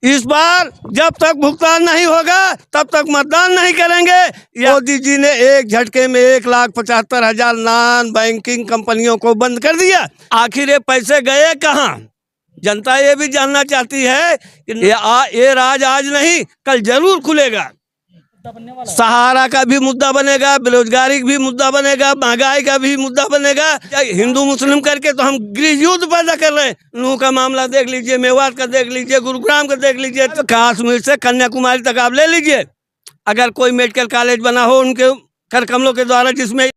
इस बार जब तक भुगतान नहीं होगा तब तक मतदान नहीं करेंगे। मोदी जी ने एक झटके में 1,75,000 नॉन बैंकिंग कंपनियों को बंद कर दिया। आखिर ये पैसे गए कहाँ? जनता ये भी जानना चाहती है कि ये राज आज नहीं कल जरूर खुलेगा। सहारा का भी मुद्दा बनेगा, बेरोजगारी का भी मुद्दा बनेगा, महंगाई का भी मुद्दा बनेगा। हिंदू मुस्लिम करके तो हम गृह युद्ध पैदा कर रहे हैं। नूह का मामला देख लीजिए, मेवात का देख लीजिए, गुरुग्राम का देख लीजिए, तो कश्मीर से कन्याकुमारी तक आप ले लीजिए। अगर कोई मेडिकल कॉलेज बना हो उनके कर कमलों के द्वारा, जिसमें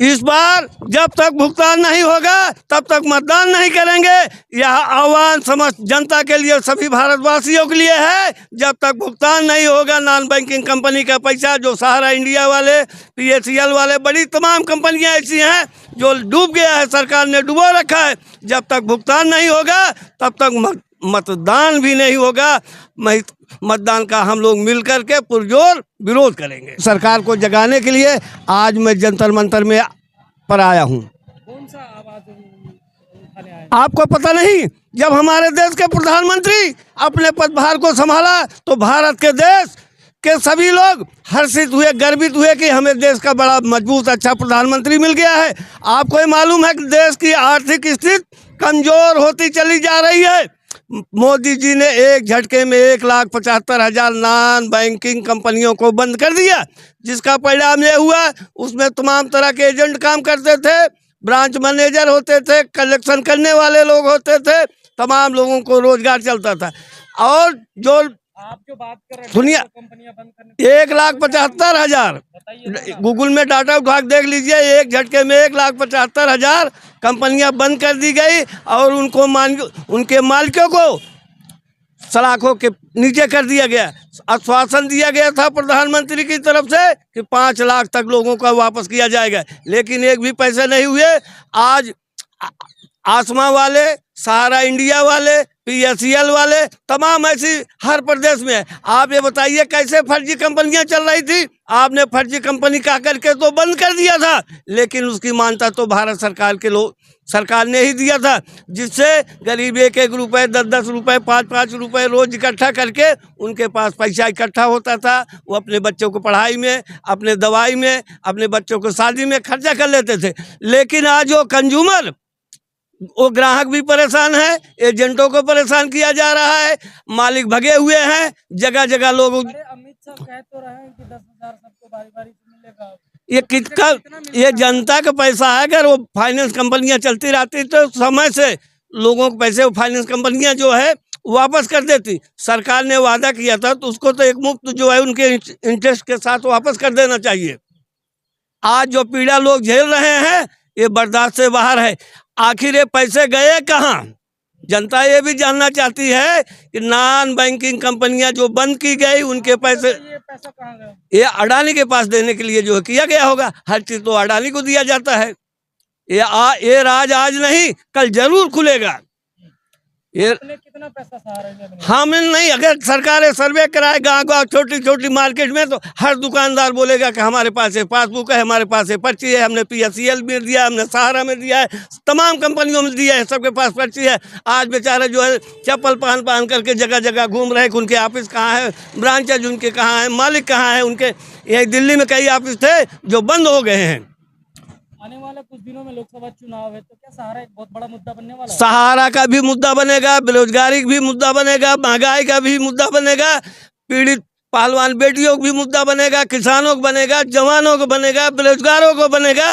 इस बार जब तक भुगतान नहीं होगा तब तक मतदान नहीं करेंगे। यह आह्वान समस्त जनता के लिए, सभी भारतवासियों के लिए है। जब तक भुगतान नहीं होगा नॉन बैंकिंग कंपनी का पैसा, जो सहारा इंडिया वाले, PHCL वाले, बड़ी तमाम कंपनियां ऐसी हैं जो डूब गया है, सरकार ने डुबो रखा है। जब तक भुगतान नहीं होगा तब तक मतदान भी नहीं होगा। मतदान का हम लोग मिल करके पुरजोर विरोध करेंगे। सरकार को जगाने के लिए आज मैं जंतर मंतर में पर आया हूँ। कौन सा आवाज उठाने आए? आपको पता नहीं, जब हमारे देश के प्रधानमंत्री अपने पदभार को संभाला तो भारत के देश के सभी लोग हर्षित हुए, गर्वित हुए कि हमें देश का बड़ा मजबूत अच्छा प्रधानमंत्री मिल गया है। आपको ये मालूम है कि देश की आर्थिक स्थिति कमजोर होती चली जा रही है। मोदी जी ने एक झटके में 1,75,000 नॉन बैंकिंग कंपनियों को बंद कर दिया, जिसका परिणाम ये हुआ, उसमें तमाम तरह के एजेंट काम करते थे, ब्रांच मैनेजर होते थे, कलेक्शन करने वाले लोग होते थे, तमाम लोगों को रोजगार चलता था। और जो आप जो बात कर रहे हैं सुनिए, कंपनियां बंद करने, 1,75,000 गूगल में डाटा उठा देख लीजिए। एक झटके में 1,75,000 कंपनियां बंद कर दी गई और उनके मालिकों को सलाखों के नीचे कर दिया गया। आश्वासन दिया गया था प्रधानमंत्री की तरफ से कि 5 लाख तक लोगों का वापस किया जाएगा, लेकिन एक भी पैसे नहीं हुए। आज आसमा वाले, सहारा इंडिया वाले, PHCL वाले, तमाम ऐसी हर प्रदेश में है। आप ये बताइए कैसे फर्जी कंपनियां चल रही थी? आपने फर्जी कंपनी कह करके तो बंद कर दिया था, लेकिन उसकी मान्यता तो भारत सरकार के सरकार ने ही दिया था, जिससे गरीब 1-1 रुपये, 10-10 रुपये, 5-5 रुपये रोज इकट्ठा करके उनके पास पैसा इकट्ठा होता था। वो अपने बच्चों को पढ़ाई में, अपने दवाई में, अपने बच्चों को शादी में खर्चा कर लेते थे। लेकिन आज वो कंज्यूमर, वो ग्राहक भी परेशान है, एजेंटों को परेशान किया जा रहा है, मालिक भगे हुए हैं, जगह जगह लोग। अमित शाह कह तो रहे हैं कि 10,000 सबको बारी-बारी से मिलेगा। ये कितना, ये जनता का पैसा है। अगर वो फाइनेंस कंपनियां चलती रहती तो समय से लोगों के पैसे फाइनेंस कंपनियां जो है वापस कर देती। सरकार ने वादा किया था तो उसको तो एक मुफ्त जो है उनके इंटरेस्ट के साथ वापस कर देना चाहिए। आज जो पीड़ा लोग झेल रहे हैं ये बर्दाश्त से बाहर है। आखिर ये पैसे गए कहाँ? जनता ये भी जानना चाहती है कि नॉन बैंकिंग कंपनियां जो बंद की गई उनके पैसे, ये पैसा कहाँ गया? ये अडानी के पास देने के लिए जो किया गया होगा। हर चीज तो अडानी को दिया जाता है। ये राज आज नहीं कल जरूर खुलेगा। ये कितना पैसा सहारा इंडिया में? हमें नहीं, अगर सरकार सर्वे कराए गाँव, छोटी छोटी मार्केट में, तो हर दुकानदार बोलेगा कि हमारे पास है पासबुक है, हमारे पास है पर्ची है, हमने PHCL में दिया, हमने सहारा में दिया है, तमाम कंपनियों में दिया है, सबके पास पर्ची है। आज बेचारे जो है चप्पल पहन करके जगह जगह घूम रहे हैं। उनके ऑफिस कहाँ है, ब्रांचेज उनके कहाँ है, मालिक कहाँ है उनके? यही दिल्ली में कई ऑफिस थे जो बंद हो गए हैं। आने वाले कुछ दिनों में लोकसभा चुनाव है, तो क्या सहारा एक बहुत बड़ा मुद्दा बनने वाला है? सहारा का भी मुद्दा बनेगा, बेरोजगारी का भी मुद्दा बनेगा, महंगाई का भी मुद्दा बनेगा, पीड़ित पहलवान बेटियों को भी मुद्दा बनेगा, किसानों को बनेगा, जवानों को बनेगा, बेरोजगारों को बनेगा।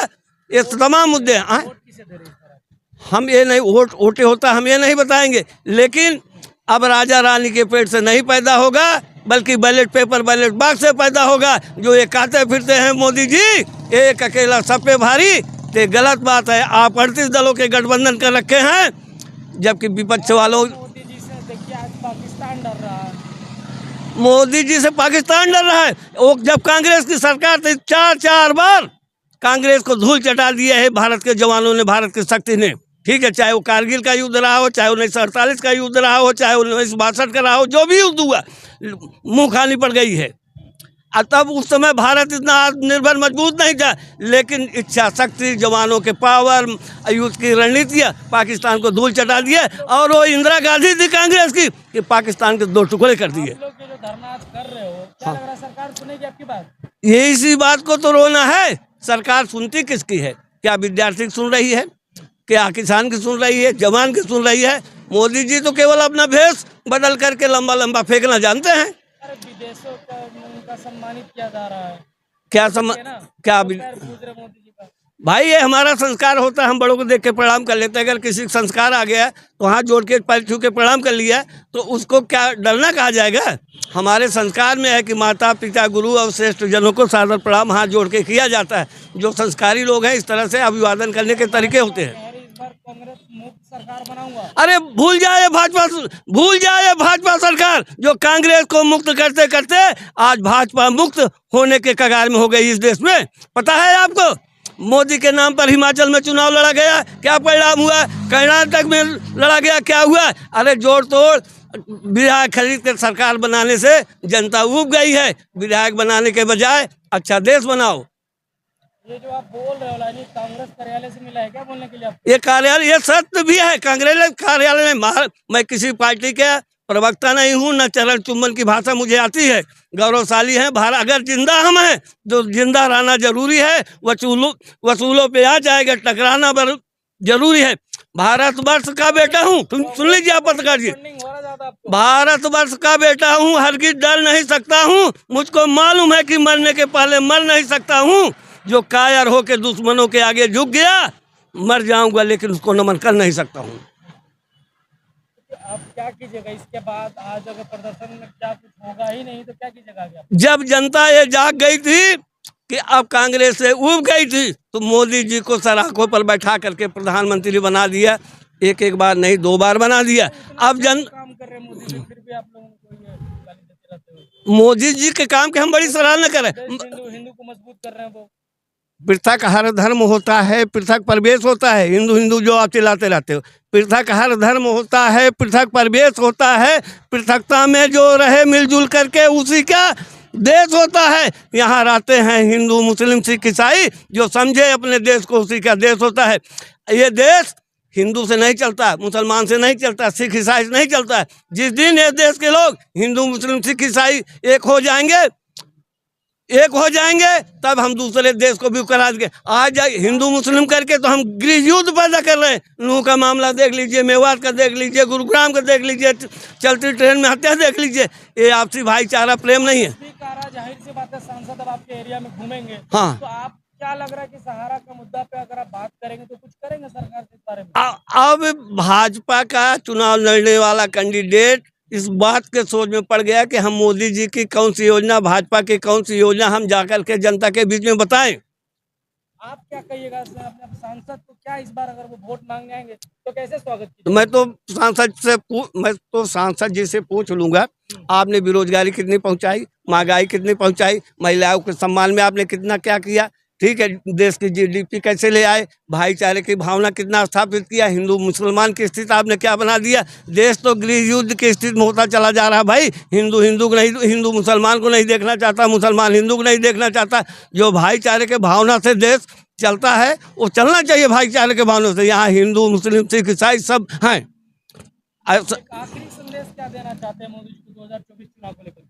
ये तमाम मुद्दे हैं। हम ये नहीं, वोटे होता हम ये नहीं बताएंगे, लेकिन अब राजा रानी के पेट से नहीं पैदा होगा, बल्कि बैलेट पेपर, बैलेट बॉक्स से पैदा होगा। जो ये कहते फिरते हैं मोदी जी एक अकेला सब पे भारी, तो गलत बात है। आप 38 दलों के गठबंधन कर रखे हैं, जबकि विपक्ष वालों, मोदी जी से देखिए आज पाकिस्तान डर रहा है। मोदी जी से पाकिस्तान डर रहा है। वो जब कांग्रेस की सरकार थी 4 बार कांग्रेस को धूल चटा दिया है भारत के जवानों ने, भारत की शक्ति ने। ठीक है, चाहे वो कारगिल का युद्ध रहा हो, चाहे 1948 का युद्ध रहा हो, चाहे 1962 का रहा हो, जो भी युद्ध हुआ मुंह खानी पड़ गई है। तब उस समय भारत इतना आत्मनिर्भर मजबूत नहीं था, लेकिन इच्छा शक्ति, जवानों के पावर, यूथ की रणनीतियाँ पाकिस्तान को धूल चटा दिया। और वो इंदिरा गांधी थी कांग्रेस की कि पाकिस्तान के 2 टुकड़े कर दिए। आप लोग ये जो धरना आज कर रहे हो, क्या लग रहा है सरकार सुनेगी आपकी बात? यही सी बात को तो रोना है। सरकार सुनती किसकी है? क्या विद्यार्थी की सुन रही है? क्या किसान की सुन रही है? जवान की सुन रही है? मोदी जी तो केवल अपना भेष बदल करके लंबा लंबा फेंकना जानते हैं। अरे विदेशों का उनका सम्मानित किया जा रहा है, क्या है ना? क्या पैर पूज रहे मोदी जी का। भाई, ये हमारा संस्कार होता है, हम बड़ों को देख के प्रणाम कर लेते हैं। अगर किसी का संस्कार आ गया तो हाथ जोड़ के पैर छू के प्रणाम कर लिया तो उसको क्या डरना कहा जाएगा? हमारे संस्कार में है कि माता पिता गुरु और श्रेष्ठ जनों को सादर प्रणाम हाथ जोड़ के किया जाता है। जो संस्कारी लोग हैं इस तरह से अभिवादन करने के तरीके होते हैं। इस बार कांग्रेस मुक्त सरकार बनाऊंगा। अरे भूल जाए भाजपा सरकार, जो कांग्रेस को मुक्त करते करते आज भाजपा मुक्त होने के कगार में हो गई इस देश में। पता है आपको, मोदी के नाम पर हिमाचल में चुनाव लड़ा गया, क्या परिणाम हुआ? कर्नाटक में लड़ा गया, क्या हुआ? अरे जोड़ तोड़ विधायक खरीद कर सरकार बनाने से जनता ऊब गई है। विधायक बनाने के बजाय अच्छा देश बनाओ। ये जो आप बोल रहे हो लाइनी कांग्रेस कार्यालय से मिला है क्या बोलने के लिए आप? ये कार्यालय, ये सत्य भी है। कांग्रेस कार्यालय में मैं किसी पार्टी के प्रवक्ता नहीं हूँ, न चरण चुम्बन की भाषा मुझे आती है। गौरवशाली है भारत, अगर जिंदा हम हैं तो जिंदा रहना जरूरी है। वसूलों पे आ जाएगा, टकराना जरूरी है। भारतवर्ष का बेटा हूँ, तुम सुन लीजिए आप पत्रकार जी, भारतवर्ष का बेटा हूँ, हरगिज डर नहीं सकता हूँ। मुझको मालूम है कि मरने के पहले मर नहीं सकता हूँ। जो कायर हो के दुश्मनों के आगे झुक गया, मर जाऊंगा लेकिन उसको नमन कर नहीं सकता हूँ। आप क्या कीजिएगा इसके बाद? आज अगर प्रदर्शन में क्या कुछ होगा ही नहीं तो क्या कीजिएगा आगे आप? जब जनता ये जाग गई थी कि अब कांग्रेस से उब गई थी तो मोदी जी को सराखों पर बैठा करके प्रधानमंत्री बना दिया। एक बार नहीं 2 बार बना दिया। अब काम कर रहे हैं मोदी जी, फिर भी आप लोगों को ये गाली देते रहते हो। मोदी जी के काम के हम बड़ी सराहना करें। हिंदू को मजबूत कर रहे हैं वो। पृथक हर धर्म होता है, पृथक परिवेश होता है। हिंदू जो आप चिल्लाते रहते हो, पृथक हर धर्म होता है, पृथक परिवेश होता है। पृथकता में जो रहे मिलजुल करके उसी का देश होता है। यहाँ रहते हैं हिंदू, मुस्लिम, सिख, ईसाई, जो समझे अपने देश को उसी का देश होता है। ये देश हिंदू से नहीं चलता, मुसलमान से नहीं चलता, सिख ईसाई से नहीं चलता। जिस दिन ये देश के लोग हिंदू, मुस्लिम, सिख, ईसाई एक हो जाएंगे तब हम दूसरे देश को भी करा देंगे। आज हिंदू मुस्लिम करके तो हम गृह युद्ध पैदा कर रहे हैं। नूह का मामला देख लीजिए, मेवात का देख लीजिए, गुरुग्राम का देख लीजिए, चलती ट्रेन में हत्या देख लीजिए। ये आपसी भाईचारा प्रेम नहीं है। जाहिर सी बात है, सांसद अब आपके एरिया में घूमेंगे, हाँ, तो आप क्या लग रहा है कि सहारा का मुद्दा पे अगर आप बात करेंगे तो कुछ करेंगे सरकार के बारे में? अब भाजपा का चुनाव लड़ने वाला कैंडिडेट इस बात के सोच में पड़ गया कि हम मोदी जी की कौन सी योजना, भाजपा की कौन सी योजना हम जाकर के जनता के बीच में बताएं। आप क्या कहिएगा अपने सांसद को? क्या इस बार अगर वो वोट मांगने आएंगे तो कैसे स्वागत कीजिएगा? मैं तो सांसद जी से पूछ लूंगा, आपने बेरोजगारी कितनी पहुंचाई, महंगाई कितनी पहुंचाई, महिलाओं के सम्मान में आपने कितना क्या किया, ठीक है, देश की GDP कैसे ले आए, भाईचारे की भावना कितना स्थापित किया, हिंदू मुसलमान की स्थिति आपने क्या बना दिया। देश तो गृह युद्ध की स्थिति में होता चला जा रहा भाई। हिंदू मुसलमान को नहीं देखना चाहता, मुसलमान हिंदू को नहीं देखना चाहता। जो भाईचारे के भावना से देश चलता है वो चलना चाहिए भाईचारे के भावना से। यहाँ हिंदू, मुस्लिम, सिख, ईसाई सब हैं। आखिरी संदेश क्या देना चाहते हैं मोदी जी को 2024 चुनाव को लेकर?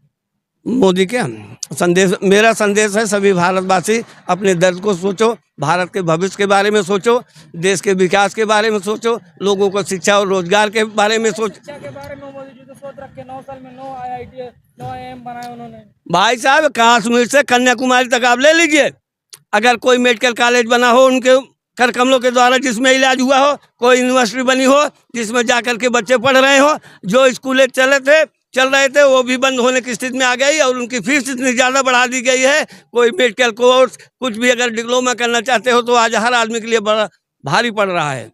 मोदी क्या संदेश? मेरा संदेश है सभी भारतवासी अपने दर्द को सोचो, भारत के भविष्य के बारे में सोचो, देश के विकास के बारे में सोचो, लोगों को शिक्षा और रोजगार के बारे में सोचो। शिक्षा के बारे में मोदी जी तो सोच रखे, 9 साल में 9 IIT 9 IIM बनाए उन्होंने। भाई साहब, कश्मीर से कन्याकुमारी तक आप ले लीजिए, अगर कोई मेडिकल कॉलेज बना हो उनके कर कमलों के द्वारा जिसमें इलाज हुआ हो, कोई यूनिवर्सिटी बनी हो जिसमें जाकर के बच्चे पढ़ रहे हो, जो स्कूलें चल रहे थे वो भी बंद होने की स्थिति में आ गई और उनकी फीस इतनी ज़्यादा बढ़ा दी गई है। कोई मेडिकल कोर्स कुछ भी अगर डिप्लोमा करना चाहते हो तो आज हर आदमी के लिए बड़ा भारी पड़ रहा है।